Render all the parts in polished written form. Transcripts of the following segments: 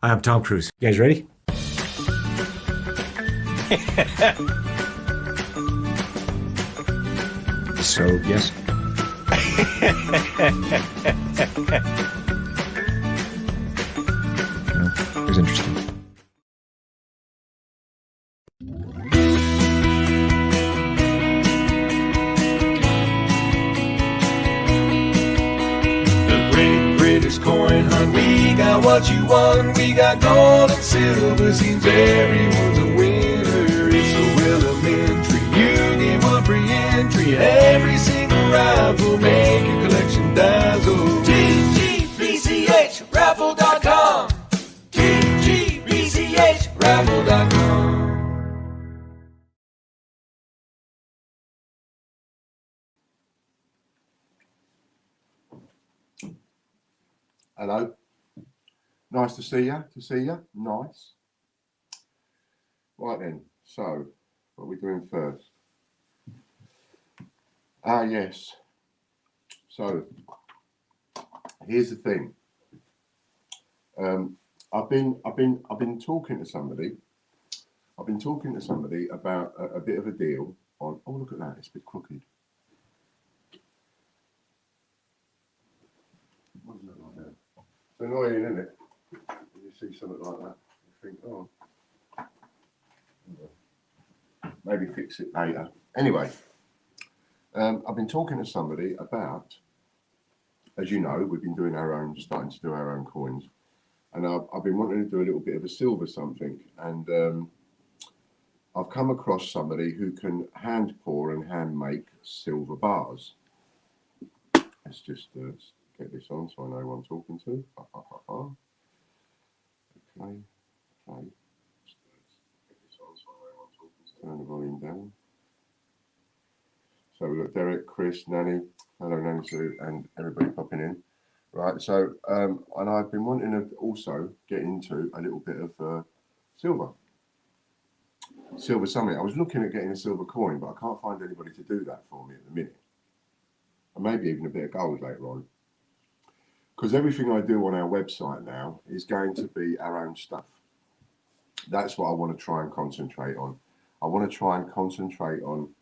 I'm Tom Cruise. You guys ready? So, yes. No, it was interesting. The Great British Coin Hunt. We got what you want. We got gold and silver. Seems everyone's a winner. It's so elementary. You get one free entry. Every single raffle make your collection dazzle. TGBCH raffle.com. TGBCH raffle.com. Hello. Nice to see you. Nice. Right then. So, what are we doing first? Yes. So, here's the thing. I've been talking to somebody. I've been talking to somebody about a bit of a deal on. Oh, look at that! It's a bit crooked. What does it look like that? It's annoying, isn't it? When you see something like that, you think, oh, maybe fix it later. Anyway, I've been talking to somebody about, as you know, we've been doing starting to do our own coins, and I've been wanting to do a little bit of a silver something, and I've come across somebody who can hand pour and hand make silver bars. Let's just get this on so I know who I'm talking to. Okay. Turn the volume down. So we've got Derek, Chris, Nanny, hello Nanny Sue, and everybody popping in. Right, so, and I've been wanting to also get into a little bit of silver something. I was looking at getting a silver coin, but I can't find anybody to do that for me at the minute. And maybe even a bit of gold later on. Because everything I do on our website now is going to be our own stuff. That's what I want to try and concentrate on. I want to try and concentrate on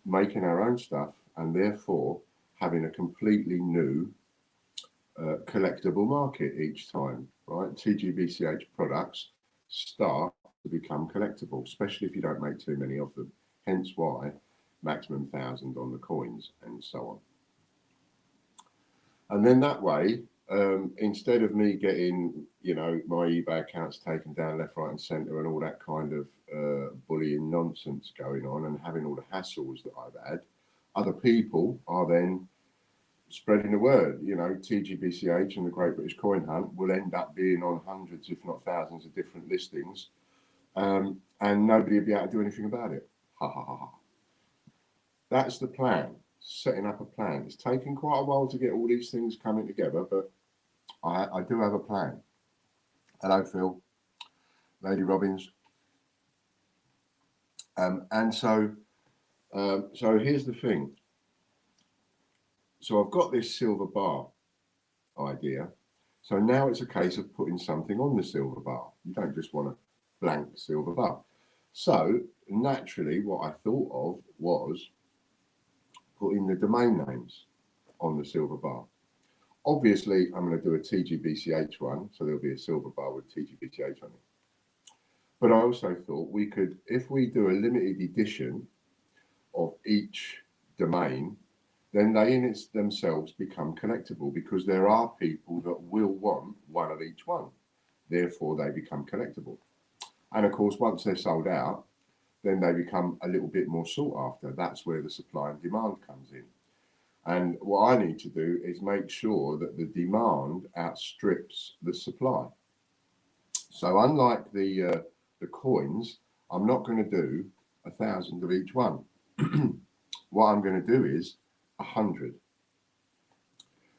making our own stuff, and therefore having a completely new collectible market each time, right? TGBCH products start to become collectible, especially if you don't make too many of them. Hence why maximum 1,000 on the coins and so on. And then that way, instead of me getting, my eBay accounts taken down left, right, and centre, and all that kind of bullying nonsense going on, and having all the hassles that I've had, other people are then spreading the word. TGBCH and the Great British Coin Hunt will end up being on hundreds, if not thousands, of different listings, and nobody will be able to do anything about it. Ha ha ha ha. That's the plan. Setting up a plan. It's taken quite a while to get all these things coming together, but I do have a plan. Hello, Phil, Lady Robbins, and so here's the thing. So I've got this silver bar idea. So now it's a case of putting something on the silver bar. You don't just want a blank silver bar. So naturally, what I thought of was putting the domain names on the silver bar. Obviously, I'm going to do a TGBCH one, so there'll be a silver bar with TGBCH on it. But I also thought we could, if we do a limited edition of each domain, then they in themselves become collectible, because there are people that will want one of each one. Therefore, they become collectible. And of course, once they're sold out, then they become a little bit more sought after. That's where the supply and demand comes in. And what I need to do is make sure that the demand outstrips the supply. So unlike the coins, I'm not going to do 1,000 of each one. What I'm going to do is 100.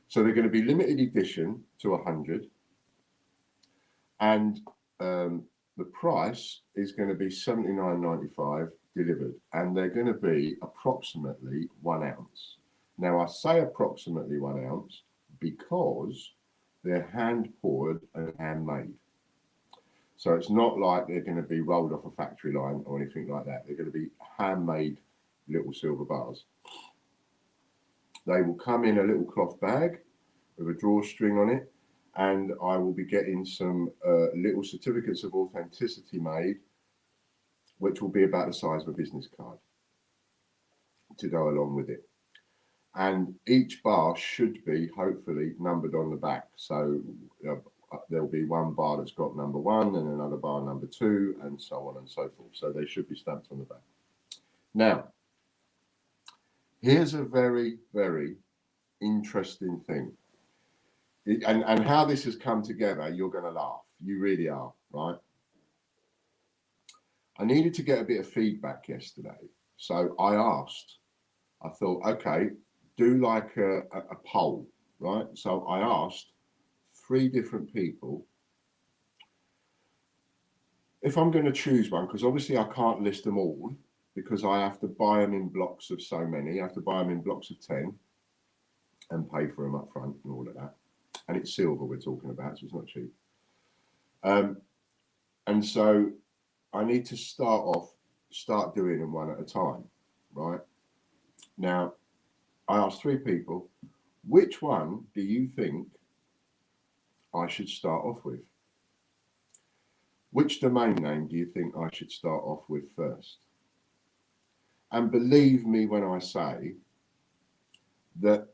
So they're going to be limited edition to 100, and the price is going to be $79.95 delivered, and they're going to be approximately 1 ounce. Now I say approximately 1 ounce because they're hand poured and handmade. So it's not like they're going to be rolled off a factory line or anything like that. They're going to be handmade little silver bars. They will come in a little cloth bag with a drawstring on it, and I will be getting some little certificates of authenticity made, which will be about the size of a business card to go along with it. And each bar should be hopefully numbered on the back. So there'll be one bar that's got number 1 and another bar number 2 and so on and so forth. So they should be stamped on the back. Now, here's a very, very interesting thing. And how this has come together, you're going to laugh. You really are, right? I needed to get a bit of feedback yesterday. So I thought, okay, do like a poll, right? So I asked 3 different people if I'm going to choose one, because obviously I can't list them all because I have to buy them in blocks of so many. I have to buy them in blocks of 10 and pay for them up front and all of that. And it's silver we're talking about, so it's not cheap. And so I need to start doing them one at a time, right? Now, I asked 3 people, which one do you think I should start off with? Which domain name do you think I should start off with first? And believe me when I say that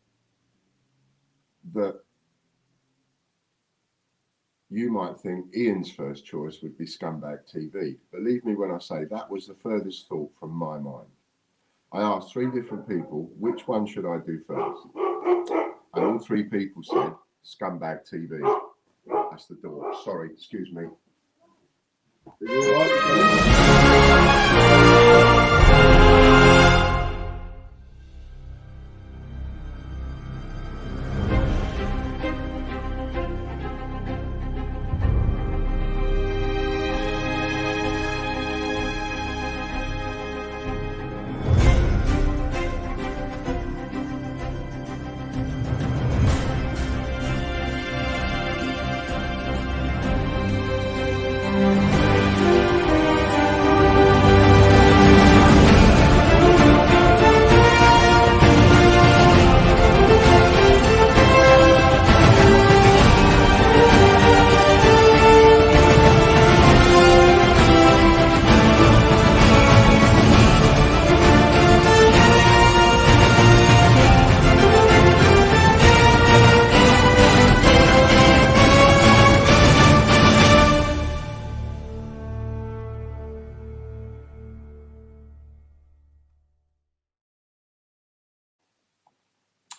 you might think Ian's first choice would be Scumbag TV. Believe me when I say that was the furthest thought from my mind. I asked 3 different people, which one should I do first? And all 3 people said Scumbag TV. That's the door. Sorry, excuse me. Are you all right?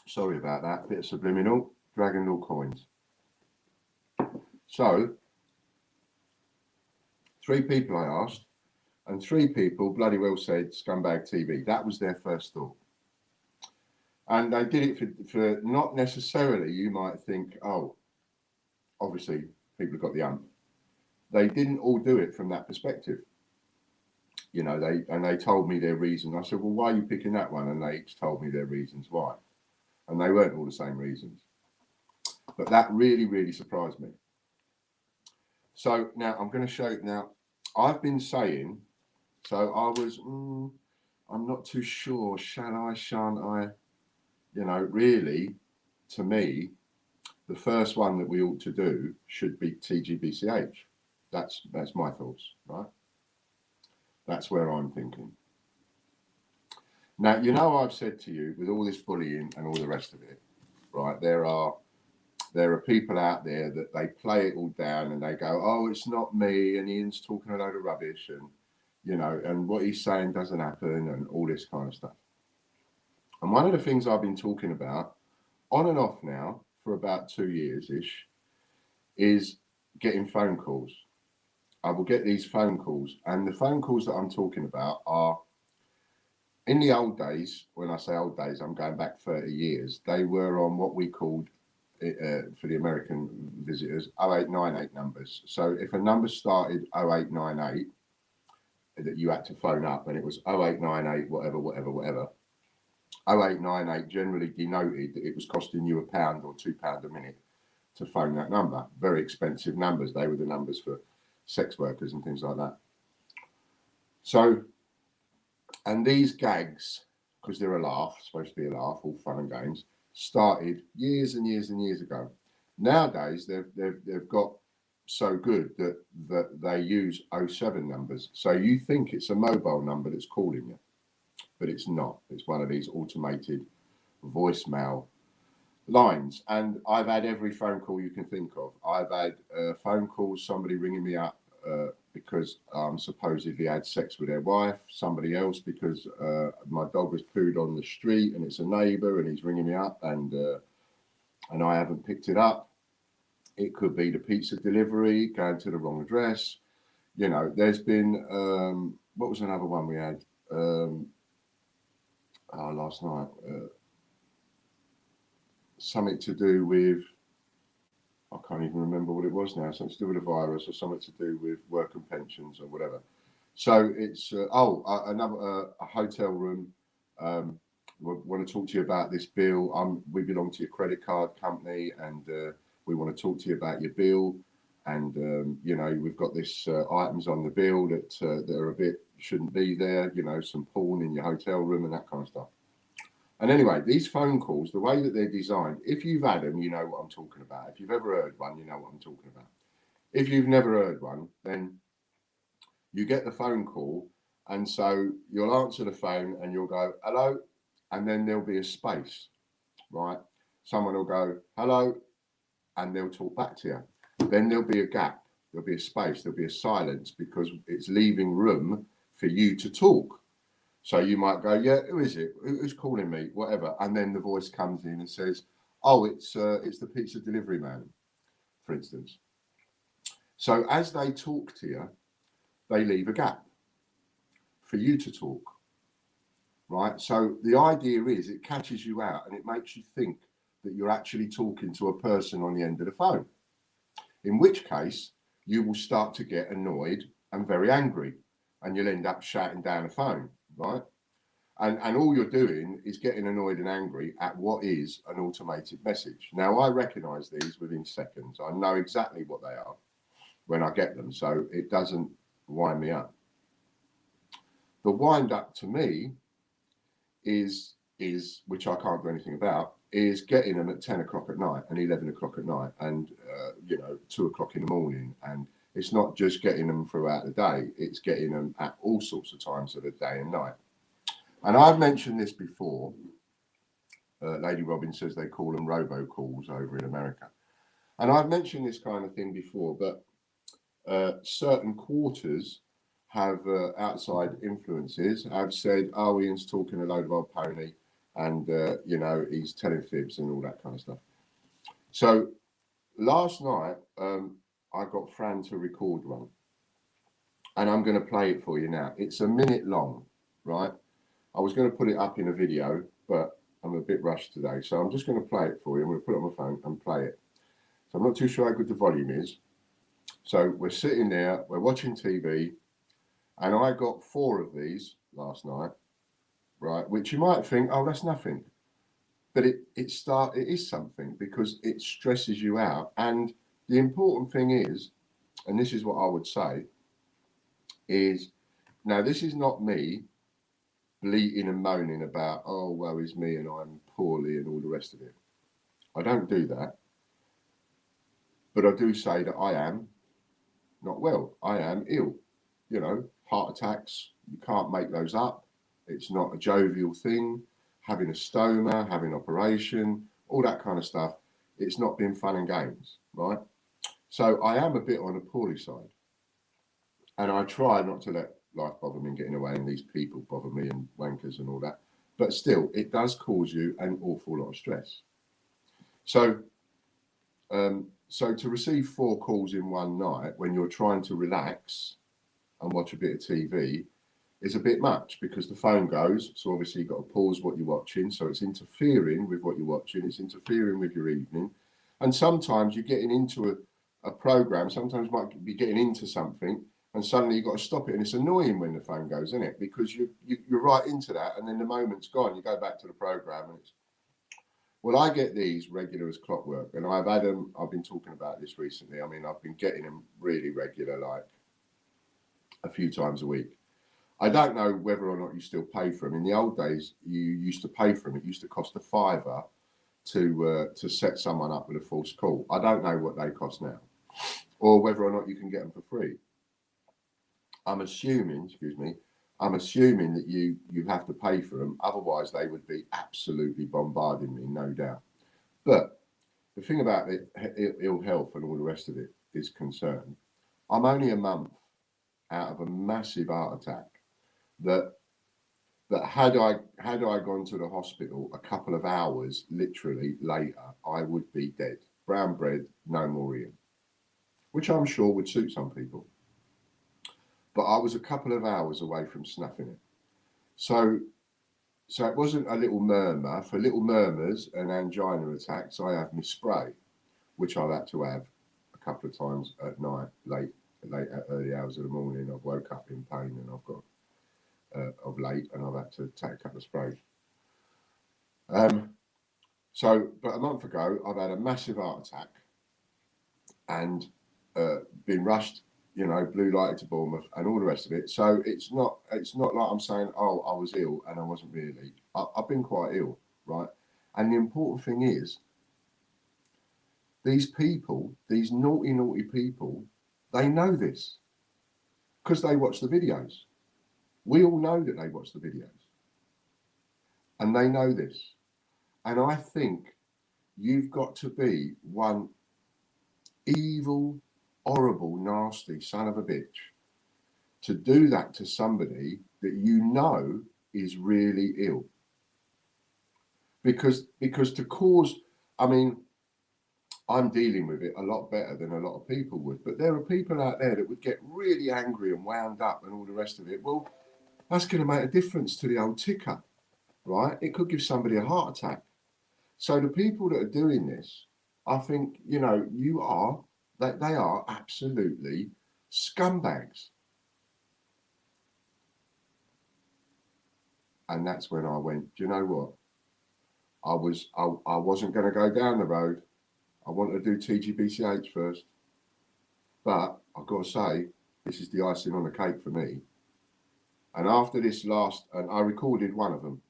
Sorry about that, bit of subliminal, Dragon Law coins. So, 3 people I asked, and 3 people bloody well said Scumbag TV. That was their first thought. And they did it for not necessarily, you might think, oh, obviously people have got the ump. They didn't all do it from that perspective. You know, they told me their reason. I said, well, why are you picking that one? And they each told me their reasons why. And they weren't all the same reasons. But that really, really surprised me. So now I'm going to show you. Now, I've been saying, so I was, I'm not too sure. Shall I, shan't I? You know, really, to me, the first one that we ought to do should be TGBCH. That's my thoughts, right? That's where I'm thinking. Now, you know, I've said to you, with all this bullying and all the rest of it, right, there are people out there that they play it all down and they go, oh, it's not me, and Ian's talking a load of rubbish, and, you know, and what he's saying doesn't happen, and all this kind of stuff. And one of the things I've been talking about, on and off now, for about 2 years-ish, is getting phone calls. I will get these phone calls, and the phone calls that I'm talking about are, in the old days, when I say old days, I'm going back 30 years, they were on what we called, for the American visitors, 0898 numbers. So if a number started 0898, that you had to phone up, and it was 0898, whatever, 0898 generally denoted that it was costing you £1 or £2 a minute to phone that number. Very expensive numbers. They were the numbers for sex workers and things like that. So, and these gags, because they're a laugh, supposed to be a laugh, all fun and games, started years and years and years ago. Nowadays, they've got so good that they use 07 numbers. So you think it's a mobile number that's calling you, but it's not. It's one of these automated voicemail lines. And I've had every phone call you can think of. I've had phone calls, somebody ringing me up because supposedly had sex with their wife, somebody else because my dog was pooed on the street and it's a neighbour and he's ringing me up and I haven't picked it up. It could be the pizza delivery going to the wrong address. You know, there's been what was another one we had last night? Something to do with, I can't even remember what it was now. Something to do with a virus or something to do with work and pensions or whatever. So it's another a hotel room. We want to talk to you about this bill. We belong to your credit card company, and we want to talk to you about your bill. And you know, we've got this items on the bill that are a bit shouldn't be there. You know, some porn in your hotel room and that kind of stuff. And anyway, these phone calls, the way that they're designed, if you've had them, you know what I'm talking about. If you've ever heard one, you know what I'm talking about. If you've never heard one, then you get the phone call, and so you'll answer the phone and you'll go, hello, and then there'll be a space, right? Someone will go, hello, and they'll talk back to you. Then there'll be a gap, there'll be a space, there'll be a silence because it's leaving room for you to talk. So you might go, yeah, who is it? Who's calling me? Whatever. And then the voice comes in and says, oh, it's the pizza delivery man, for instance. So as they talk to you, they leave a gap for you to talk, right? So the idea is it catches you out and it makes you think that you're actually talking to a person on the end of the phone, in which case you will start to get annoyed and very angry and you'll end up shouting down the phone, right? And all you're doing is getting annoyed and angry at what is an automated message. Now, I recognize these within seconds. I know exactly what they are when I get them, so it doesn't wind me up. The wind up to me is which I can't do anything about, is getting them at 10 o'clock at night and 11 o'clock at night and, 2 o'clock in the morning. And it's not just getting them throughout the day, it's getting them at all sorts of times of the day and night. And I've mentioned this before. Lady Robin says they call them robocalls over in America. And I've mentioned this kind of thing before, but certain quarters have outside influences have said, oh, Ian's talking a load of old pony and, he's telling fibs and all that kind of stuff. So last night, I got Fran to record one. And I'm going to play it for you now. It's a minute long, right? I was going to put it up in a video, but I'm a bit rushed today. So I'm just going to play it for you. I'm going to put it on my phone and play it. So I'm not too sure how good the volume is. So we're sitting there, we're watching TV, and I got 4 of these last night, right? Which you might think, oh, that's nothing. But it is something because it stresses you out. And the important thing is, and this is what I would say, is now this is not me bleating and moaning about, oh, woe is me and I'm poorly and all the rest of it. I don't do that. But I do say that I am not well. I am ill. You know, heart attacks, you can't make those up. It's not a jovial thing. Having a stoma, having an operation, all that kind of stuff. It's not been fun and games, right? So I am a bit on the poorly side. And I try not to let life bother me and getting away and these people bother me and wankers and all that. But still, it does cause you an awful lot of stress. So, to receive 4 calls in one night when you're trying to relax and watch a bit of TV is a bit much because the phone goes. So obviously you've got to pause what you're watching. So it's interfering with what you're watching. It's interfering with your evening. And sometimes you're getting into a program. Sometimes you might be getting into something and suddenly you've got to stop it. And it's annoying when the phone goes, isn't it? Because you're right into that and then the moment's gone. You go back to the program and it's, well, I get these regular as clockwork, and I've had them. I've been talking about this recently. I mean, I've been getting them really regular, like a few times a week. I don't know whether or not you still pay for them. In the old days, you used to pay for them. It used to cost £5 to set someone up with a false call. I don't know what they cost now, or whether or not you can get them for free. I'm assuming, that you have to pay for them. Otherwise, they would be absolutely bombarding me, no doubt. But the thing about it, ill health and all the rest of it is concerned. I'm only a month out of a massive heart attack that had I gone to the hospital a couple of hours literally later, I would be dead. Brown bread, no more Ian, which I'm sure would suit some people. But I was a couple of hours away from snuffing it. So it wasn't a little murmur. For little murmurs and angina attacks, I have my spray, which I've had to have a couple of times at night, late early hours of the morning. I've woke up in pain and I've got of late, and I've had to take a couple of sprays. But a month ago, I've had a massive heart attack and been rushed, blue lighted to Bournemouth and all the rest of it. So it's not like I'm saying, oh, I was ill, and I wasn't really. I've been quite ill, right? And the important thing is, these people, these naughty people, they know this because they watch the videos. We all know that they watch the videos, and they know this. And I think you've got to be one evil, horrible, nasty son of a bitch to do that to somebody that you know is really ill. Because to cause, I mean, I'm dealing with it a lot better than a lot of people would, but there are people out there that would get really angry and wound up and all the rest of it. Well, that's going to make a difference to the old ticker, right? It could give somebody a heart attack. So the people that are doing this, I think, they are absolutely scumbags. And that's when I went, do you know what? I wasn't going to go down the road. I wanted to do TGBCH first. But I've got to say, this is the icing on the cake for me. And after this and I recorded one of them.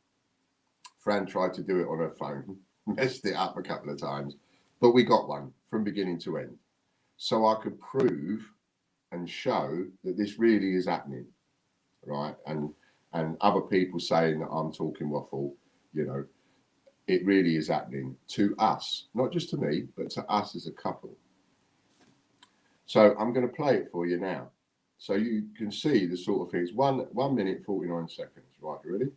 Fran tried to do it on her phone, messed it up a couple of times, but we got one from beginning to end. So I could prove and show that this really is happening, right? And other people saying that I'm talking waffle, it really is happening to us, not just to me, but to us as a couple. So I'm going to play it for you now, so you can see the sort of things. 1 minute 49 seconds. Right, you ready?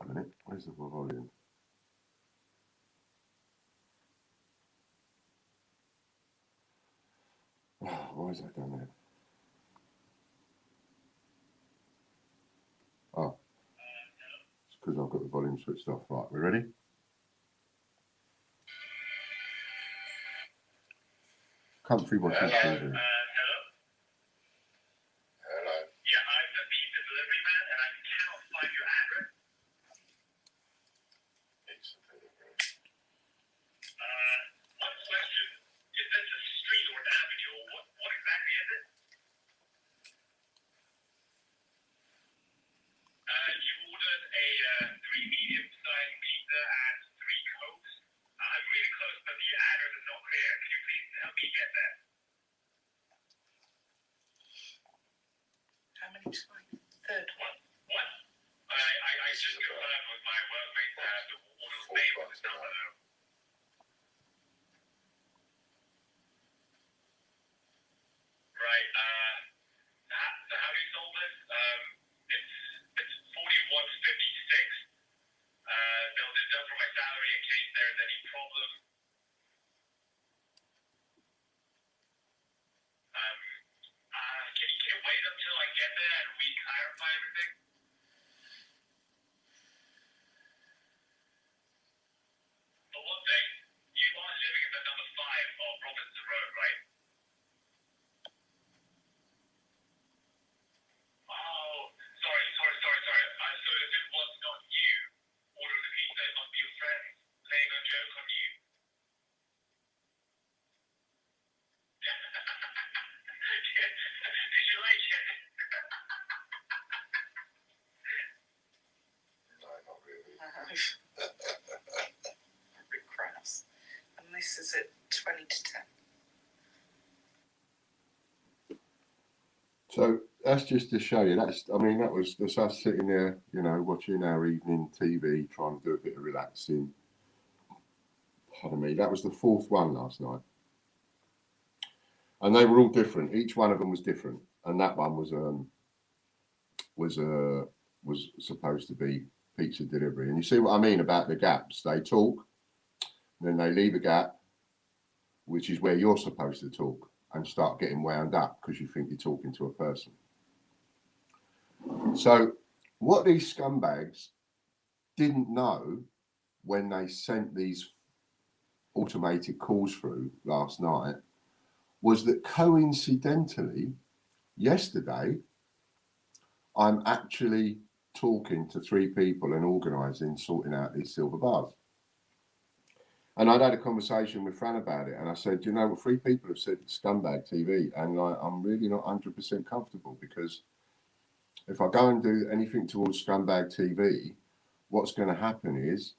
A minute. Where's the volume? Oh, why is that down there? Oh, it's because I've got the volume switched off. Right, we ready? Comfy watching TV. Hello. Hello. Yeah, I'm the pizza delivery man, and I cannot find your address. Pizza delivery. One question: is this a street or an avenue, or what exactly is it? You ordered a 3 medium-sized pizza and 3 Cokes. I'm really close, but the address is not clear. Can you please help me get there? How many times? Third one. What? I just confirmed with my workmate the order's name on this number, though. Right. So how do you solve this? It's 4156. They'll deduct from my salary in case there is any problem. Can you wait until I get there and we clarify everything? For one thing, you are living at number 5 of Robinson Road, right? Oh, sorry. So that's just to show you. I mean, that's us sitting there, you know, watching our evening TV, trying to do a bit of relaxing. Pardon me. That was the fourth one last night, and they were all different. Each one of them was different, and that one was supposed to be pizza delivery. And you see what I mean about the gaps? They talk, then they leave a gap, which is where you're supposed to talk, and start getting wound up because you think you're talking to a person. So what these scumbags didn't know when they sent these automated calls through last night was that coincidentally, yesterday, I'm actually talking to 3 people and organising, sorting out these silver bars. And I'd had a conversation with Fran about it, and I said, you know, well, 3 people have said scumbag TV, and I'm really not 100% comfortable, because if I go and do anything towards scumbag TV, what's going to happen is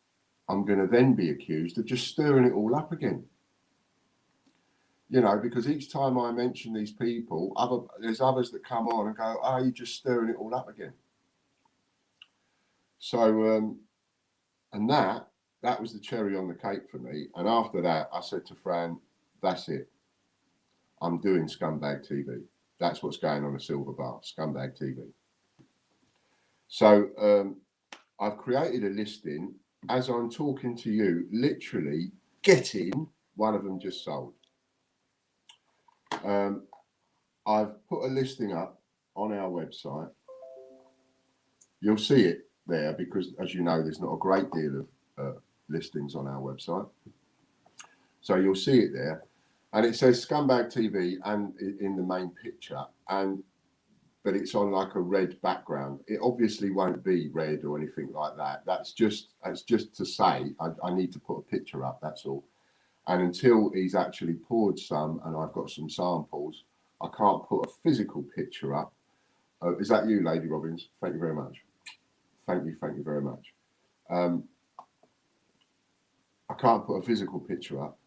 I'm going to then be accused of just stirring it all up again. You know, because each time I mention these people, there's others that come on and go, oh, you're just stirring it all up again. So, and that was the cherry on the cake for me. And after that, I said to Fran, that's it. I'm doing scumbag TV. That's what's going on a silver bar, scumbag TV. So I've created a listing as I'm talking to you, literally getting one of them just sold. I've put a listing up on our website. You'll see it there because, as you know, there's not a great deal of listings on our website. So you'll see it there. And it says Scumbag TV and in the main picture, but it's on like a red background. It obviously won't be red or anything like that. That's just to say I need to put a picture up, that's all. And until he's actually poured some and I've got some samples, I can't put a physical picture up. Is that you, Lady Robbins? Thank you very much. Thank you very much. I can't put a physical picture up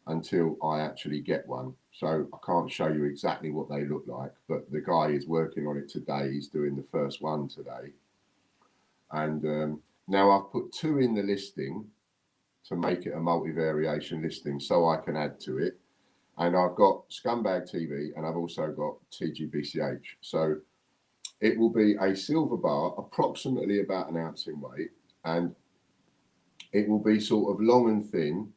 until I actually get one. So I can't show you exactly what they look like, but the guy is working on it today. He's doing the first one today. And now I've put 2 in the listing to make it a multi-variation listing so I can add to it. And I've got Scumbag TV and I've also got TGBCH. So it will be a silver bar, approximately about 1 ounce in weight. And it will be sort of long and thin,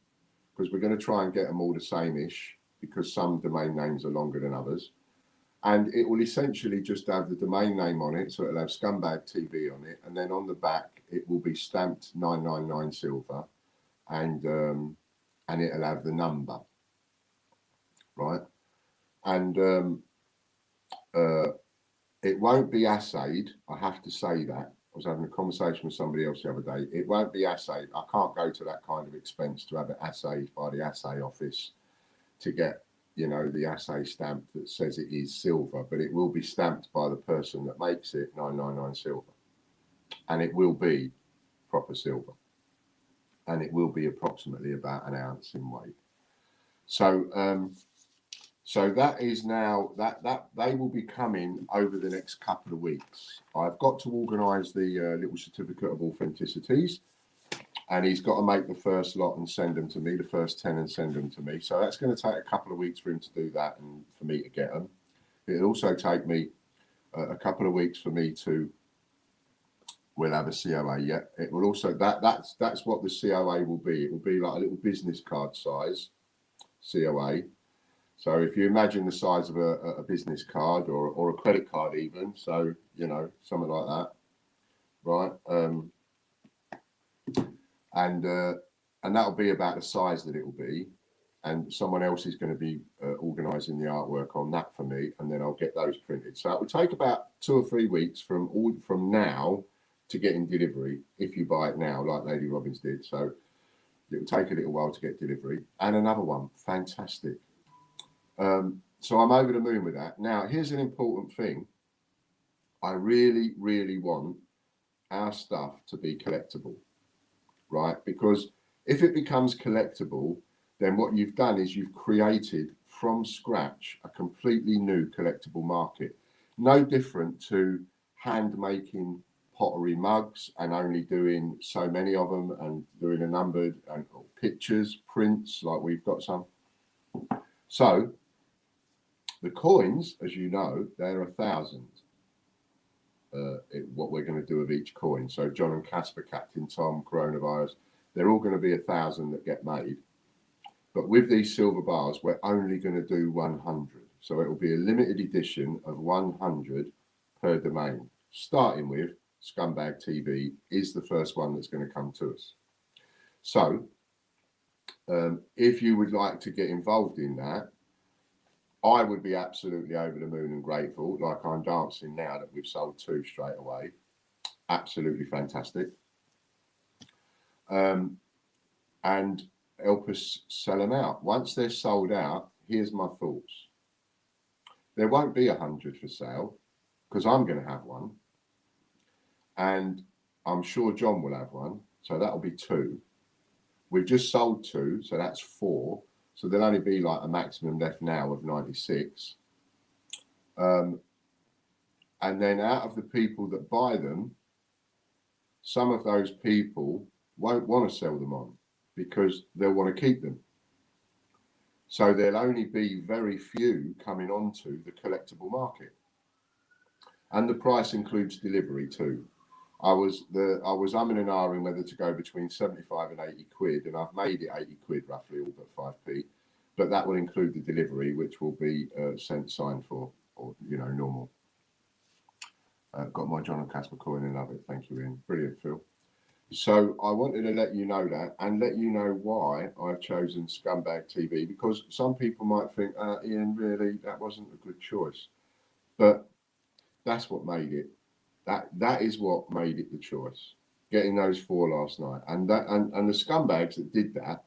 because we're going to try and get them all the same-ish, because some domain names are longer than others. And it will essentially just have the domain name on it, so it'll have Scumbag TV on it, and then on the back it will be stamped 999 silver, and it'll have the number, right? And it won't be assayed, I have to say that. I was having a conversation with somebody else the other day. It won't be assayed. I can't go to that kind of expense to have it assayed by the assay office to get, you know, the assay stamp that says it is silver, but it will be stamped by the person that makes it 999 silver. And it will be proper silver. And it will be approximately about 1 ounce in weight. So, so that is now, that they will be coming over the next couple of weeks. I've got to organise the little certificate of authenticities, and he's got to make the first lot and send them to me, the first 10 and send them to me. So that's going to take a couple of weeks for him to do that and for me to get them. It'll also take me a couple of weeks for me to, we'll have a COA yet. It will also, that's what the COA will be. It will be like a little business card size COA. So if you imagine the size of a business card or a credit card even, so, you know, something like that, right? And that'll be about the size that it will be. And someone else is going to be organising the artwork on that for me, and then I'll get those printed. So it will take about 2 or 3 weeks from now to getting delivery, if you buy it now, like Lady Robbins did. So it will take a little while to get delivery. And another one, fantastic. So I'm over the moon with that. Now, here's an important thing. I really, really want our stuff to be collectible, right? Because if it becomes collectible, then what you've done is you've created from scratch a completely new collectible market. no different to hand making pottery mugs and only doing so many of them and doing a numbered and pictures, prints, like we've got some. So the coins, as you know, they're 1,000. What we're going to do with each coin. So John and Casper, Captain Tom, Coronavirus, they're all going to be 1,000 that get made. But with these silver bars, we're only going to do 100. So it will be a limited edition of 100 per domain, starting with Scumbag TV is the first one that's going to come to us. So if you would like to get involved in that, I would be absolutely over the moon and grateful, like I'm dancing now that we've sold 2 straight away. Absolutely fantastic. And help us sell them out. Once they're sold out, here's my thoughts. There won't be 100 for sale because I'm going to have one. And I'm sure John will have one. So that'll be 2. We've just sold 2, so that's 4. So there'll only be like a maximum left now of 96. And then out of the people that buy them, some of those people won't want to sell them on because they'll want to keep them. So there'll only be very few coming onto the collectible market. And the price includes delivery too. I was umming and ahhing whether to go between 75 and 80 quid, and I've made it 80 quid roughly, all but 5p. But that will include the delivery, which will be sent signed for, or normal. Got my John and Casper coin and love it. Thank you, Ian. Brilliant, Phil. So I wanted to let you know that and let you know why I've chosen Scumbag TV, because some people might think, Ian, really, that wasn't a good choice. But that's what made it. That is what made it the choice. Getting those 4 last night. And the scumbags that did that,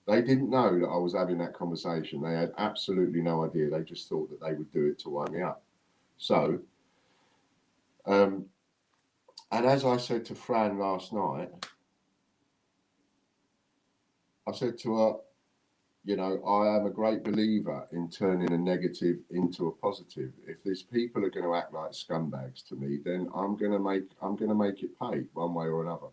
they didn't know that I was having that conversation. They had absolutely no idea. They just thought that they would do it to wind me up. So, and as I said to Fran last night, I said to her, I am a great believer in turning a negative into a positive. If these people are going to act like scumbags to me, then I'm going to make it pay one way or another.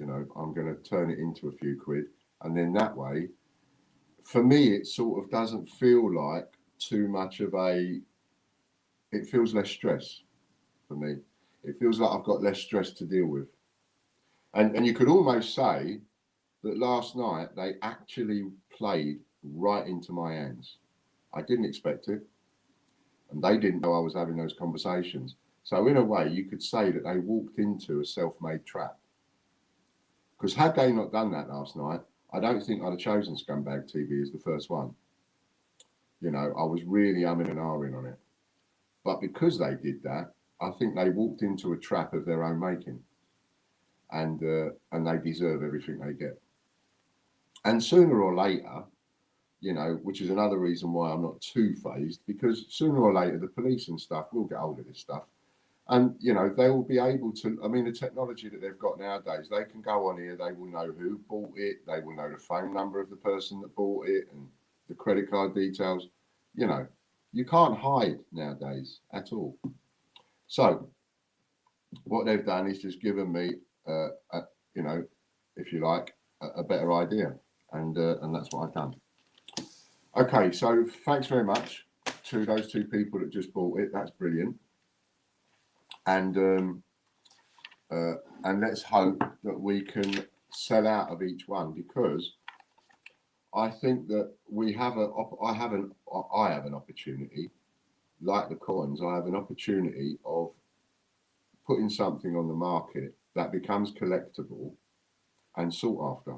I'm going to turn it into a few quid, and then that way, for me, it sort of doesn't feel like too much of a. It feels less stress for me. It feels like I've got less stress to deal with, and you could almost say that last night they actually played right into my hands. I didn't expect it, and they didn't know I was having those conversations. So in a way, you could say that they walked into a self-made trap. Because had they not done that last night, I don't think I'd have chosen Scumbag TV as the first one. I was really umming and ahhing on it. But because they did that, I think they walked into a trap of their own making. And they deserve everything they get. And sooner or later, which is another reason why I'm not too phased, because sooner or later the police and stuff will get hold of this stuff. And, they will be able to, the technology that they've got nowadays, they can go on here, they will know who bought it, they will know the phone number of the person that bought it and the credit card details. You can't hide nowadays at all. So what they've done is just given me, if you like, a better idea. And that's what I've done. Okay, so thanks very much to those 2 people that just bought it. That's brilliant. And let's hope that we can sell out of each one, because I think that I have an opportunity, like the coins. I have an opportunity of putting something on the market that becomes collectible and sought after.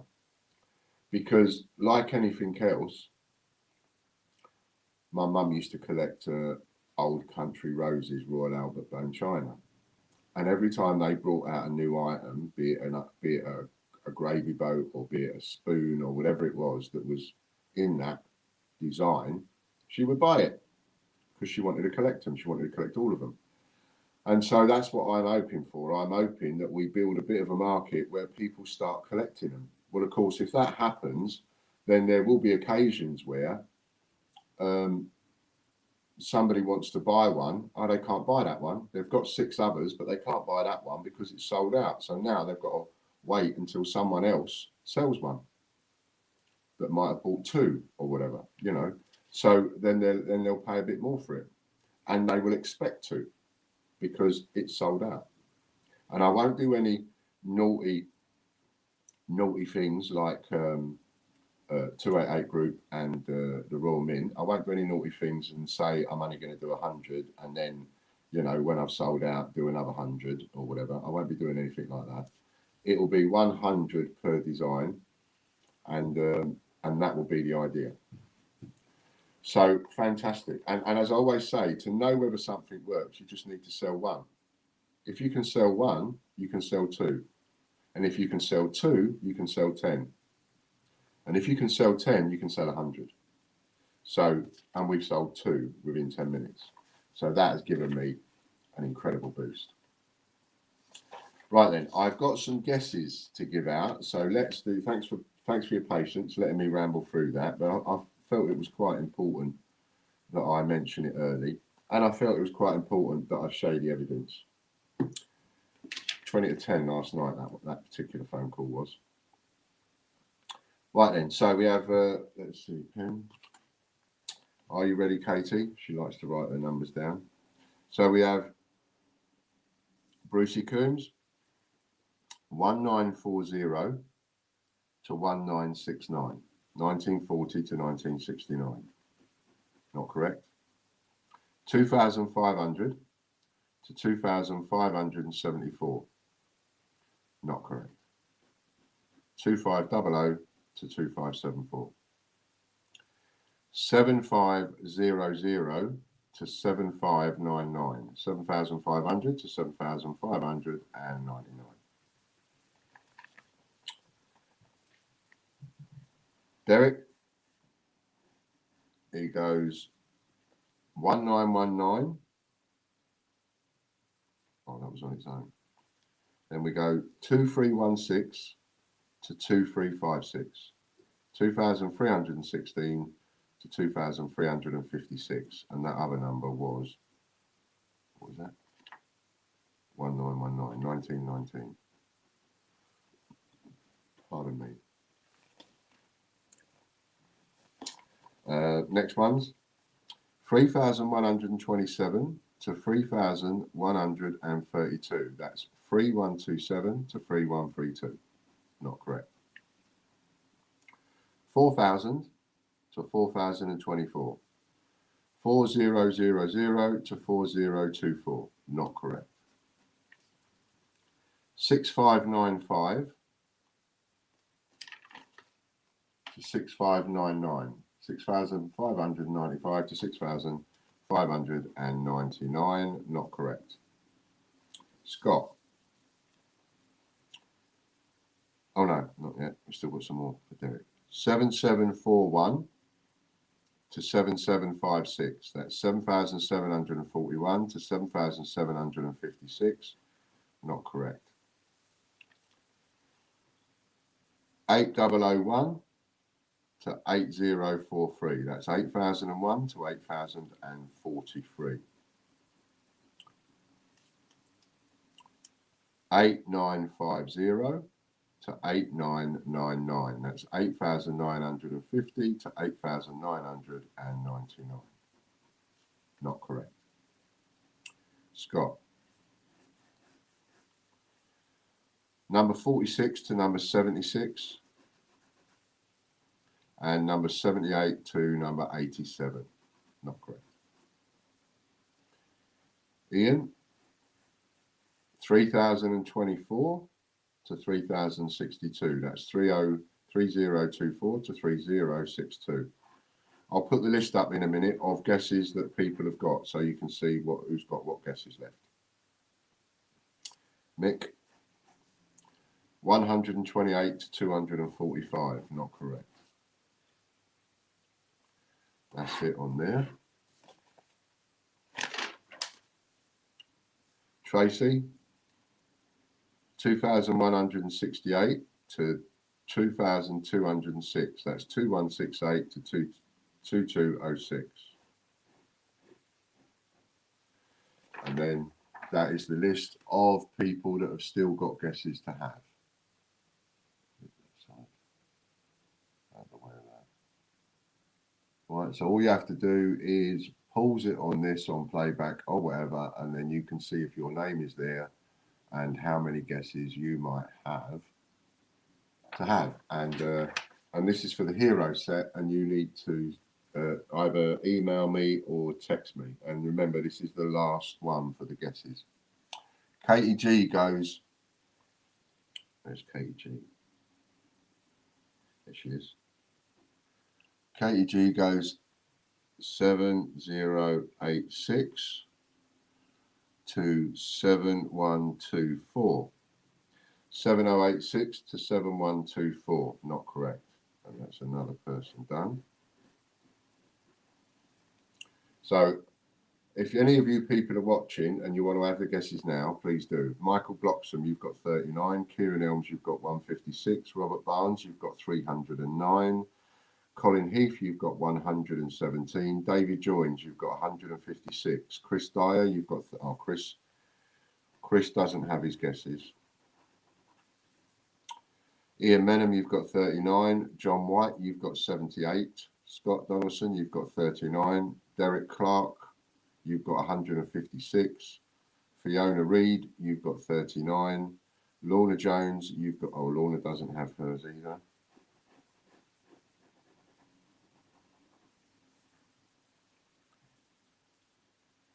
Because like anything else, my mum used to collect old country roses, Royal Albert bone china, and every time they brought out a new item, be it a gravy boat or be it a spoon or whatever it was that was in that design, she would buy it because she wanted to collect them. She wanted to collect all of them. And so that's what I'm hoping for. I'm hoping that we build a bit of a market where people start collecting them. Well, of course, if that happens, then there will be occasions where somebody wants to buy one, oh, they can't buy that one. They've got 6 others, but they can't buy that one because it's sold out. So now they've got to wait until someone else sells one that might have bought 2 or whatever, you know. So then they'll pay a bit more for it, and they will expect to, because it's sold out. And I won't do any naughty things like 288 Group and the Royal Mint. I won't do any naughty things and say I'm only going to do 100, and then, you know, when I've sold out, do another 100 or whatever. I won't be doing anything like that. It will be 100 per design, and that will be the idea. So fantastic. And as I always say, to know whether something works, you just need to sell 1. If you can sell 1, you can sell 2. And if you can sell 2, you can sell 10. And if you can sell 10, you can sell 100. So, and we've sold 2 within 10 minutes. So that has given me an incredible boost. Right then, I've got some guesses to give out. So let's do, thanks for your patience, letting me ramble through that. But I felt it was quite important that I mention it early. And I felt it was quite important that I show you the evidence. 20 to 10 last night, that particular phone call was. Right then, so we have, let's see, pen. Are you ready, Katie? She likes to write her numbers down. So we have Brucey Coombs, 1940 to 1969, 1940 to 1969. Not correct. 2,500 to 2,574. Not correct. 2500 to 2574. 7500 to 7599. 7,500 to 7,599. Derek, he goes 1919. Oh, that was on its own. Then we go 2316 to 2356. 2,316 to 2,356. And that other number was, what was that? 1919, 1919. Pardon me. Next one's 3,127 to 3,132. That's 3127 to 3132. Not correct. 4,000 to 4,024. 4000 to 4024. Not correct. 6595 to 6599. 6,595 to 6,599. Not correct. Scott. Oh no, not yet. We've still got some more for Derek. 7741 to 7756. That's 7,741 to 7,756. Not correct. 8001 to 8043. That's 8,001 to 8,043. 8950 to 8999. That's 8,950 to 8,999. Not correct. Scott. Number 46 to number 76. And number 78 to number 87. Not correct. Ian. 3,024 to 3,062. That's 3024 to 3062. I'll put the list up in a minute of guesses that people have got, so you can see who's got what guesses left. Mick. 128 to 245. Not correct. That's it on there. Tracy. 2,168 to 2,206. That's 2168 to 2206. And then that is the list of people that have still got guesses to have. Right, so all you have to do is pause it on this, on playback or whatever, and then you can see if your name is there and how many guesses you might have to have. And this is for the hero set, and you need to either email me or text me. And remember, this is the last one for the guesses. Katie G goes, there's Katie G. There she is. Katie G goes 7086 to 7124. 7086 to 7124, not correct. And that's another person done. So if any of you people are watching and you want to have the guesses now, please do. Michael Bloxham, you've got 39. Kieran Elms, you've got 156. Robert Barnes, you've got 309. Colin Heath, you've got 117. David Joins, you've got 156. Chris Dyer, you've got, Chris doesn't have his guesses. Ian Menham, you've got 39. John White, you've got 78. Scott Donaldson, you've got 39. Derek Clark, you've got 156. Fiona Reed, you've got 39. Lorna Jones, you've got, oh, Lorna doesn't have hers either.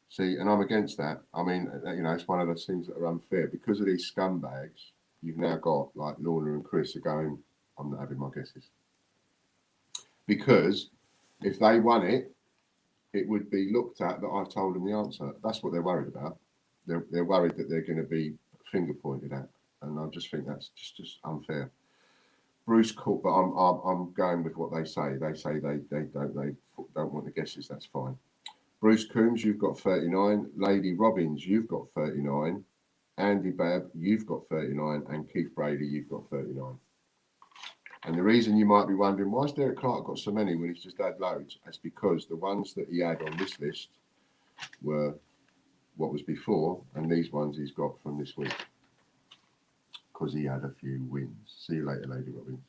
See, and I'm against that. I mean, you know, it's one of those things that are unfair. Because of these scumbags, you've now got, like, Lorna and Chris are going, I'm not having my guesses. Because if they won it, it would be looked at that I've told them the answer. That's what they're worried about. They're worried that they're going to be finger pointed at, and I just think that's just unfair. Bruce Court, but I'm going with what they say. They say they don't want the guesses. That's fine. Bruce Coombs, you've got 39. Lady Robbins, you've got 39. Andy Babb, you've got 39, and Keith Brady, you've got 39. And the reason you might be wondering, why has Derek Clark got so many when he's just had loads? That's because the ones that he had on this list were what was before, and these ones he's got from this week, because he had a few wins. See you later, Lady Robbins.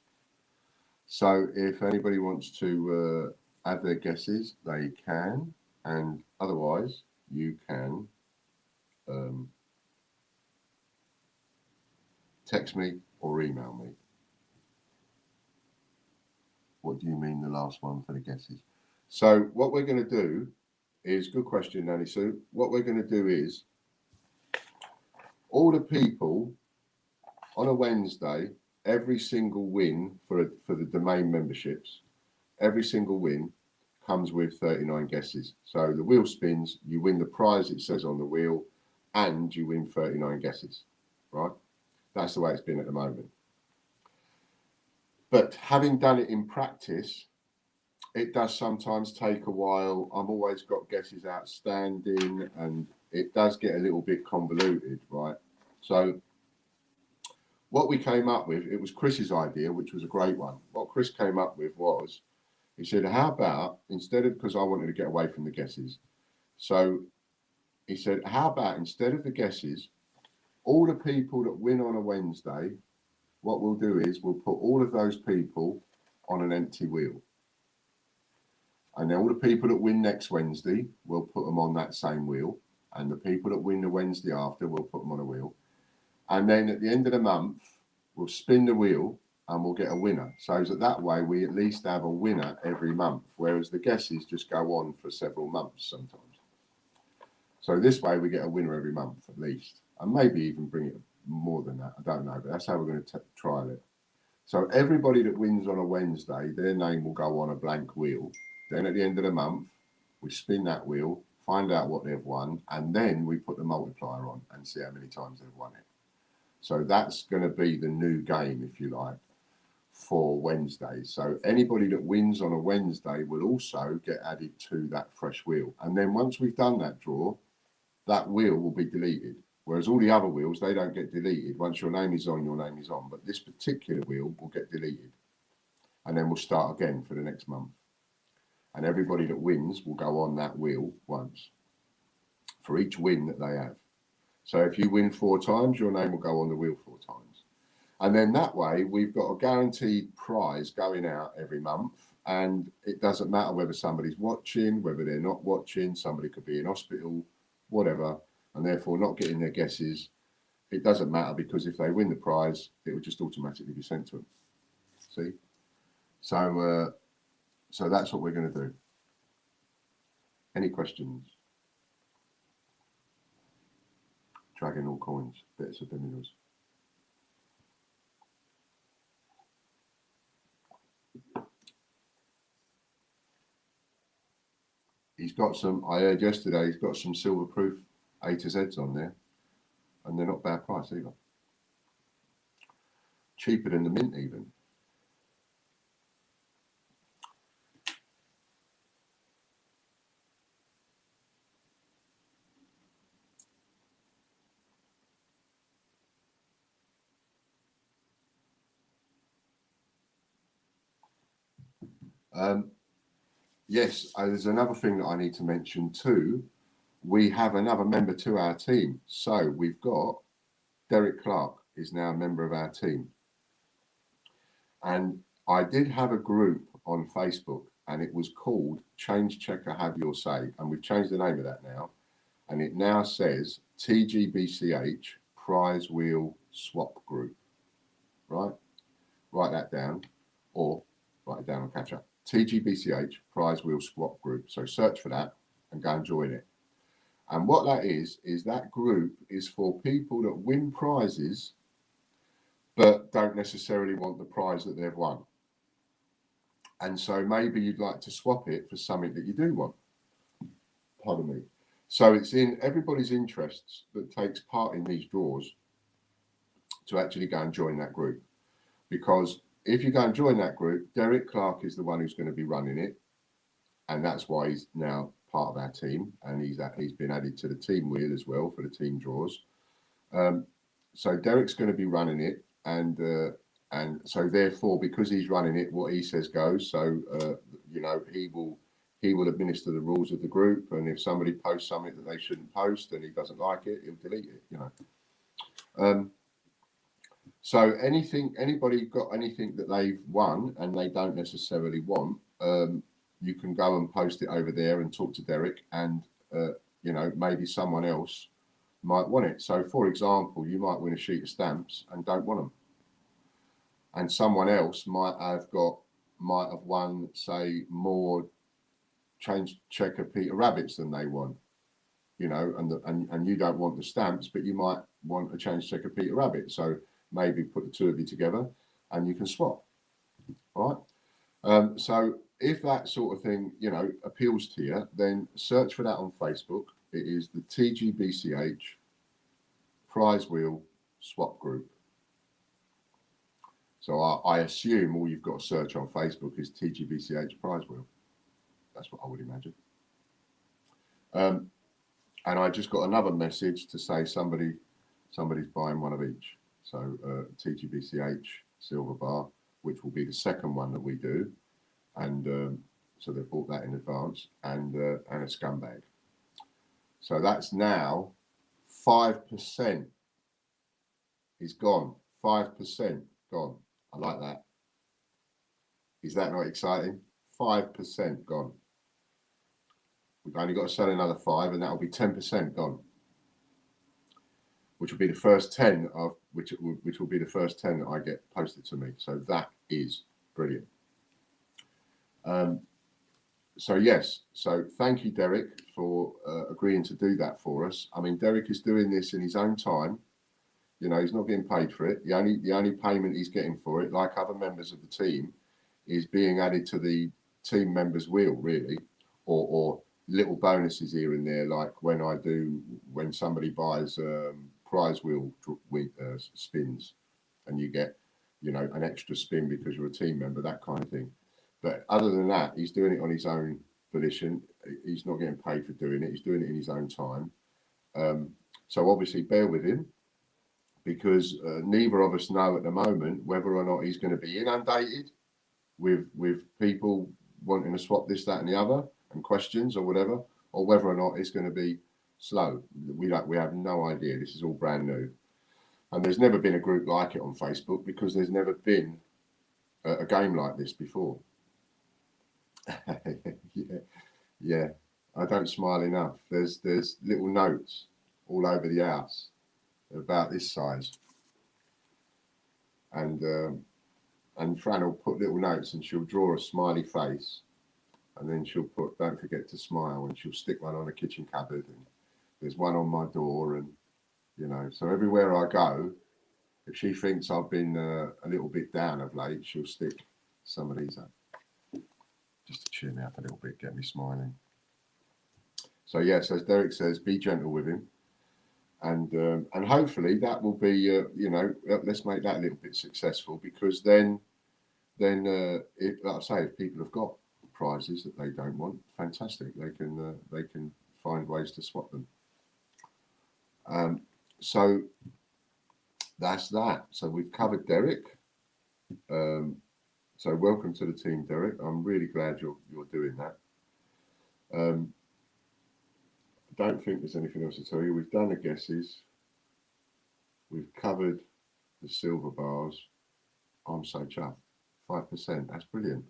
So if anybody wants to add their guesses, they can, and otherwise you can text me or email me. What do you mean the last one for the guesses? So what we're going to do is, good question, Nanny Sue. What we're going to do is, all the people on a Wednesday, every single win for the domain memberships, every single win comes with 39 guesses. So the wheel spins, you win the prize it says on the wheel, and you win 39 guesses, right? That's the way it's been at the moment. But having done it in practice, it does sometimes take a while. I've always got guesses outstanding, and it does get a little bit convoluted, right? So what we came up with, it was Chris's idea, which was a great one. What Chris came up with was, he said, how about, instead of, because I wanted to get away from the guesses, so he said, how about instead of the guesses, all the people that win on a Wednesday, what we'll do is we'll put all of those people on an empty wheel. And then all the people that win next Wednesday, we'll put them on that same wheel. And the people that win the Wednesday after, we'll put them on a wheel. And then at the end of the month, we'll spin the wheel and we'll get a winner. So that way we at least have a winner every month, whereas the guesses just go on for several months sometimes. So this way we get a winner every month at least. And maybe even bring it more than that. I don't know, but that's how we're going to trial it. So everybody that wins on a Wednesday, their name will go on a blank wheel. Then at the end of the month, we spin that wheel, find out what they've won, and then we put the multiplier on and see how many times they've won it. So that's going to be the new game, if you like, for Wednesdays. So anybody that wins on a Wednesday will also get added to that fresh wheel. And then once we've done that draw, that wheel will be deleted. Whereas all the other wheels, they don't get deleted. Once your name is on, your name is on. But this particular wheel will get deleted. And then we'll start again for the next month. And everybody that wins will go on that wheel once. for each win that they have. So if you win 4 times, your name will go on the wheel 4 times. And then that way, we've got a guaranteed prize going out every month. And it doesn't matter whether somebody's watching, whether they're not watching, somebody could be in hospital, whatever, and therefore not getting their guesses. It doesn't matter, because if they win the prize, it will just automatically be sent to them. See? So, so that's what we're going to do. Any questions? Dragon all coins, bits of dominoes. He's got some, I heard yesterday, he's got some silver proof A to Zs on there, and they're not bad price either. Cheaper than the mint even. Yes, there's another thing that I need to mention too. We have another member to our team. So we've got Derek Clark is now a member of our team. And I did have a group on Facebook, and it was called Change Checker Have Your Say. And we've changed the name of that now. And it now says TGBCH Prize Wheel Swap Group. Right? Write that down, or write it down and catch up. TGBCH Prize Wheel Swap Group. So search for that and go and join it. And what that is that group is for people that win prizes but don't necessarily want the prize that they've won. And so maybe you'd like to swap it for something that you do want. Pardon me. So it's in everybody's interests that takes part in these draws to actually go and join that group. Because if you go and join that group, Derek Clark is the one who's going to be running it. And that's why he's now part of our team. And he's been added to the team wheel as well for the team draws. So Derek's going to be running it. And so therefore, because he's running it, what he says goes. So, you know, he will administer the rules of the group. And if somebody posts something that they shouldn't post and he doesn't like it, he'll delete it, you know. So anybody got anything that they've won and they don't necessarily want, you can go and post it over there and talk to Derek, and you know, maybe someone else might want it. So for example, you might win a sheet of stamps and don't want them, and someone else might have won, say, more Change Checker Peter Rabbits than they want, you know, and you don't want the stamps, but you might want a Change Checker Peter Rabbit. So maybe put the two of you together and you can swap. All right. So if that sort of thing, you know, appeals to you, then search for that on Facebook. It is the TGBCH Prize Wheel Swap Group. So I assume all you've got to search on Facebook is TGBCH Prize Wheel. That's what I would imagine. And I just got another message to say somebody's buying one of each. So TGBCH Silver Bar, which will be the second one that we do. And so they bought that in advance, and a scumbag. So that's now 5% is gone. 5% gone. I like that. Is that not exciting? 5% gone. We've only got to sell another 5, and that'll be 10% gone. Which will be the first 10 of which will be the first 10 that I get posted to me. So that is brilliant. So yes, so thank you, Derek, for agreeing to do that for us. I mean, Derek is doing this in his own time. You know, he's not getting paid for it. The only payment he's getting for it, like other members of the team, is being added to the team members' wheel, really, or little bonuses here and there, like when somebody buys prize wheel spins, and you get, you know, an extra spin because you're a team member, that kind of thing. But other than that, he's doing it on his own volition. He's not getting paid for doing it. He's doing it in his own time. So obviously bear with him, because neither of us know at the moment whether or not he's going to be inundated with people wanting to swap this, that and the other, and questions or whatever, or whether or not it's going to be slow. We have no idea. This is all brand new, and there's never been a group like it on Facebook because there's never been a game like this before. yeah. I don't smile enough. There's little notes all over the house about this size, and Fran will put little notes, and she'll draw a smiley face, and then she'll put "Don't forget to smile," and she'll stick one on the kitchen cupboard, and there's one on my door, and so everywhere I go, if she thinks I've been a little bit down of late, she'll stick some of these up just to cheer me up a little bit, get me smiling. So yes, as Derek says, be gentle with him, and hopefully that will be let's make that a little bit successful, because then if, like I say, if people have got prizes that they don't want, fantastic, they can find ways to swap them. So that's that. So we've covered Derek. So welcome to the team, Derek. I'm really glad you're doing that. I don't think there's anything else to tell you. We've done the guesses. We've covered the silver bars. I'm so chuffed. 5%. That's brilliant.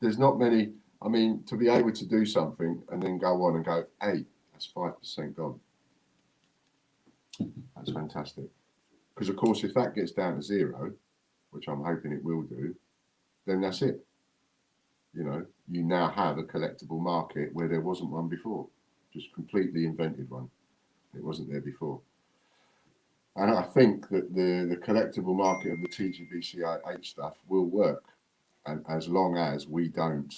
There's not many. I mean, to be able to do something and then go on and go, hey, that's 5% gone. That's fantastic. Because, of course, if that gets down to 0, which I'm hoping it will do, then that's it. You now have a collectible market where there wasn't one before. Just completely invented one. It wasn't there before. And I think that the collectible market of the TGBCH stuff will work, and as long as we don't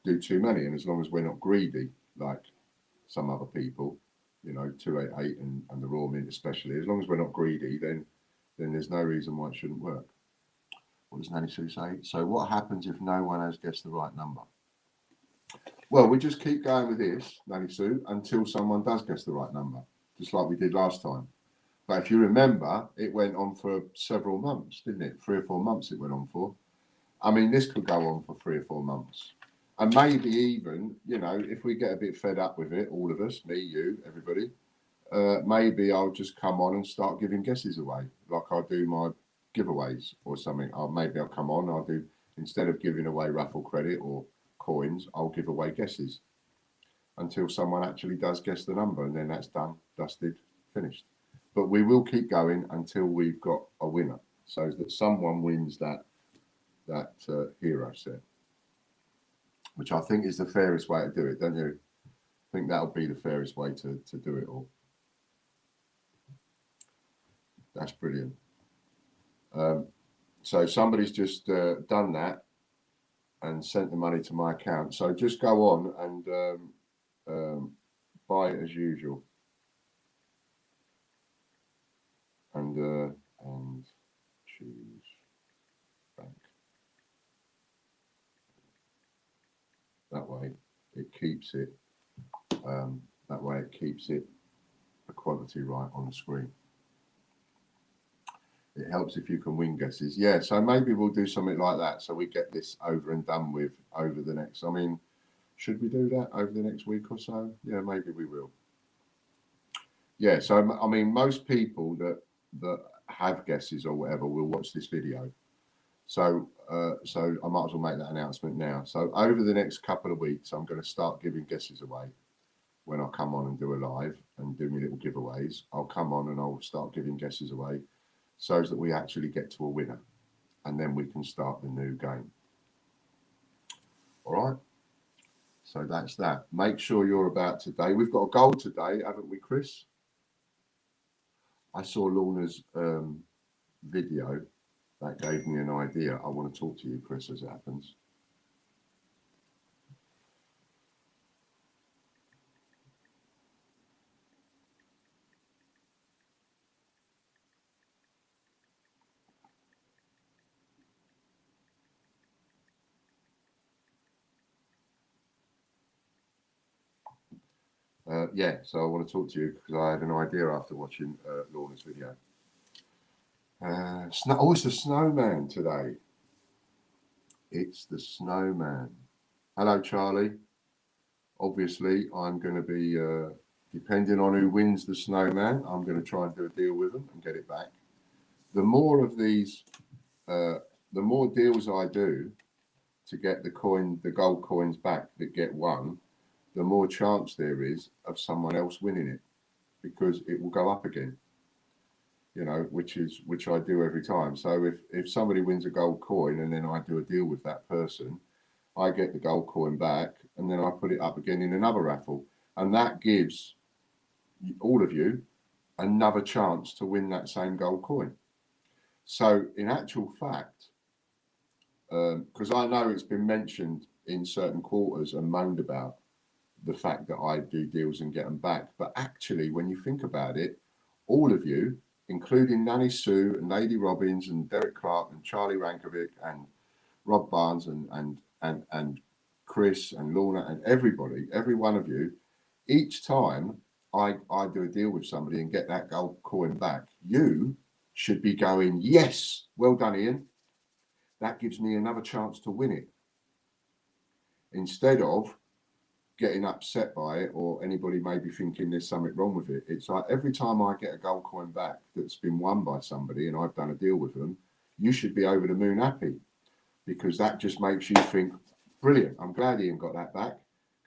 do too many, and as long as we're not greedy like some other people, 288 and the Raw Mint especially, as long as we're not greedy, then there's no reason why it shouldn't work. What does Nanny Sue say? So what happens if no one has guessed the right number? Well, we just keep going with this, Nanny Sue, until someone does guess the right number, just like we did last time. But if you remember, it went on for several months, didn't it? 3 or 4 months it went on for. I mean, this could go on for 3 or 4 months. And maybe even, if we get a bit fed up with it, all of us, me, you, everybody, maybe I'll just come on and start giving guesses away, like I do my giveaways or something. Maybe I'll come on, I'll do, instead of giving away raffle credit or coins, I'll give away guesses until someone actually does guess the number, and then that's done, dusted, finished. But we will keep going until we've got a winner, so that someone wins that hero set, which I think is the fairest way to do it, don't you? I think that'll be the fairest way to do it all. That's brilliant. So somebody's just done that and sent the money to my account. So just go on and buy it as usual, and choose bank. That way it keeps it. That way it keeps it the quantity right on the screen. It helps if you can win guesses. Yeah, so maybe we'll do something like that, so we get this over and done with over the next. I mean, should we do that over the next week or so? Yeah, maybe we will. Yeah, so I mean, most people that have guesses or whatever will watch this video. So so I might as well make that announcement now. So over the next couple of weeks, I'm going to start giving guesses away. When I come on and do a live and do my little giveaways, I'll come on and I'll start giving guesses away, so that we actually get to a winner, and then we can start the new game. All right. So that's that. Make sure you're about today. We've got a goal today, haven't we, Chris? I saw Lorna's video. That gave me an idea. I want to talk to you, Chris, as it happens. Yeah, so I want to talk to you because I had an idea after watching Lorna's video. Oh, it's the snowman today. It's the snowman. Hello, Charlie. obviously I'm going to be, depending on who wins the snowman, I'm going to try and do a deal with them and get it back. The more of these, the more deals I do to get the gold coins back that get won, the more chance there is of someone else winning it, because it will go up again. You know, which I do every time. So if somebody wins a gold coin and then I do a deal with that person, I get the gold coin back and then I put it up again in another raffle, and that gives all of you another chance to win that same gold coin. So in actual fact, because I know it's been mentioned in certain quarters and moaned about the fact that I do deals and get them back, but actually when you think about it, all of you, including Nanny Sue and Lady Robbins and Derek Clark and Charlie Rankovic and Rob Barnes and Chris and Lorna and everybody, every one of you, each time I do a deal with somebody and get that gold coin back, you should be going, yes, well done, Ian. That gives me another chance to win it. Instead of getting upset by it, or anybody maybe thinking there's something wrong with it. It's like every time I get a gold coin back that's been won by somebody and I've done a deal with them, you should be over the moon happy, because that just makes you think, brilliant, I'm glad Ian got that back.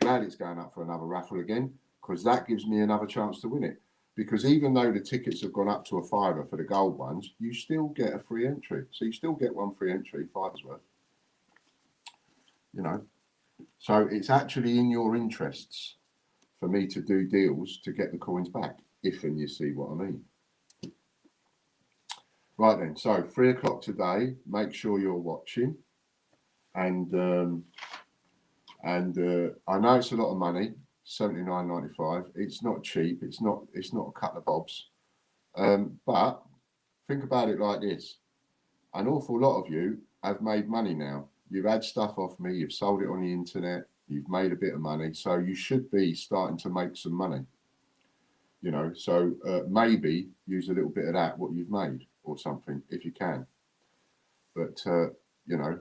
Glad it's going up for another raffle again, because that gives me another chance to win it. Because even though the tickets have gone up to a £5 for the gold ones, you still get a free entry. So you still get one free entry, £5 worth. You know, so it's actually in your interests for me to do deals to get the coins back, if and you see what I mean. Right then, so 3 o'clock today, make sure you're watching. And I know it's a lot of money, $79.95. It's not cheap. It's not a couple of bobs. But think about it like this: an awful lot of you have made money now. You've had stuff off me. You've sold it on the internet. You've made a bit of money, so you should be starting to make some money. You know, so maybe use a little bit of that, what you've made, or something, if you can. But you know.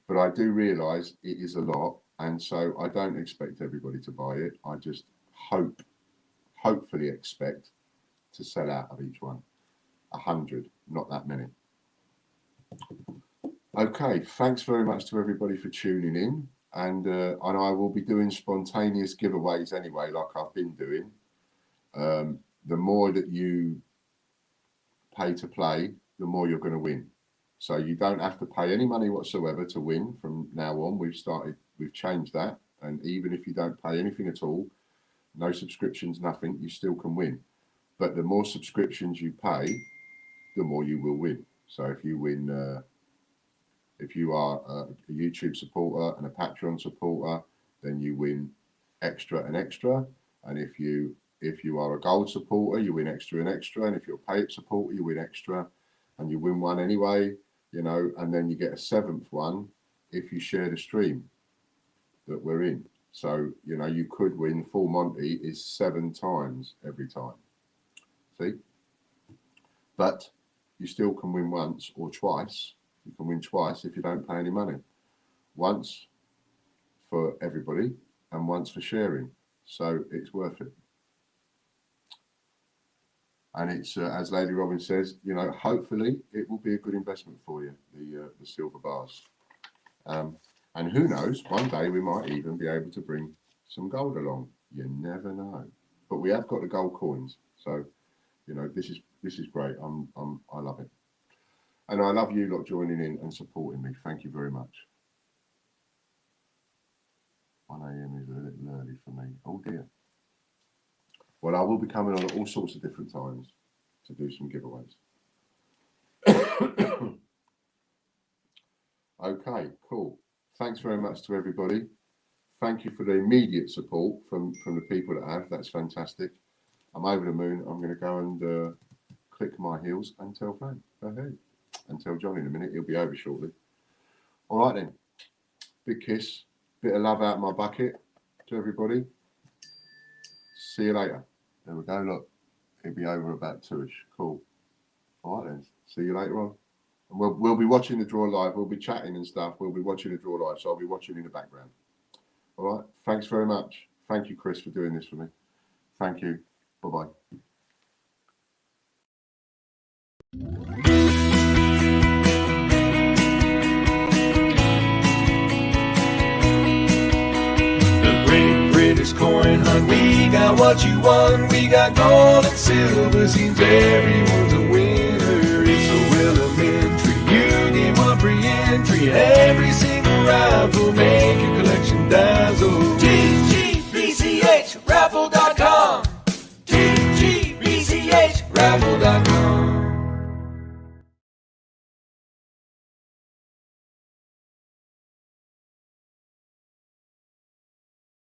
But I do realise it is a lot, and so I don't expect everybody to buy it. I just hopefully expect to sell out of each one. 100, not that many. Okay, thanks very much to everybody for tuning in, and I will be doing spontaneous giveaways anyway, like I've been doing. The more that you pay to play, the more you're going to win. So you don't have to pay any money whatsoever to win from now on. We've changed that. And even if you don't pay anything at all, no subscriptions, nothing, you still can win. But the more subscriptions you pay, the more you will win. So if you win, if you are a YouTube supporter and a Patreon supporter, then you win extra and extra. And if you are a gold supporter, you win extra and extra. And if you're a paid supporter, you win extra. And you win one anyway, you know, and then you get a 7th one if you share the stream that we're in. So, you know, you could win. Full Monty is 7 times every time. See? But you still can win once or twice. You can win twice if you don't pay any money. Once for everybody and once for sharing. So it's worth it. And it's, as Lady Robin says, you know, hopefully it will be a good investment for you, the silver bars. And who knows, one day we might even be able to bring some gold along. You never know. But we have got the gold coins. So, you know, this is great. I love it. And I love you lot joining in and supporting me. Thank you very much. 1 a.m. is a little early for me. Oh dear. Well, I will be coming on at all sorts of different times to do some giveaways. Okay, cool. Thanks very much to everybody. Thank you for the immediate support from the people that have. That's fantastic. I'm over the moon. I'm going to go and click my heels and tell Fran. Okay. And tell John in a minute. He'll be over shortly. All right then. Big kiss. Bit of love out of my bucket to everybody. See you later. There we go, look. It'll be over about 2ish. Cool. All right then. See you later on. And we'll be watching the draw live. We'll be chatting and stuff. We'll be watching the draw live. So I'll be watching in the background. All right. Thanks very much. Thank you, Chris, for doing this for me. Thank you. Bye-bye. The Great British Coin Hunt, we got what you want. We got gold and silver, seems everyone's a winner. It's so elementary, you get one free entry. Every single rifle man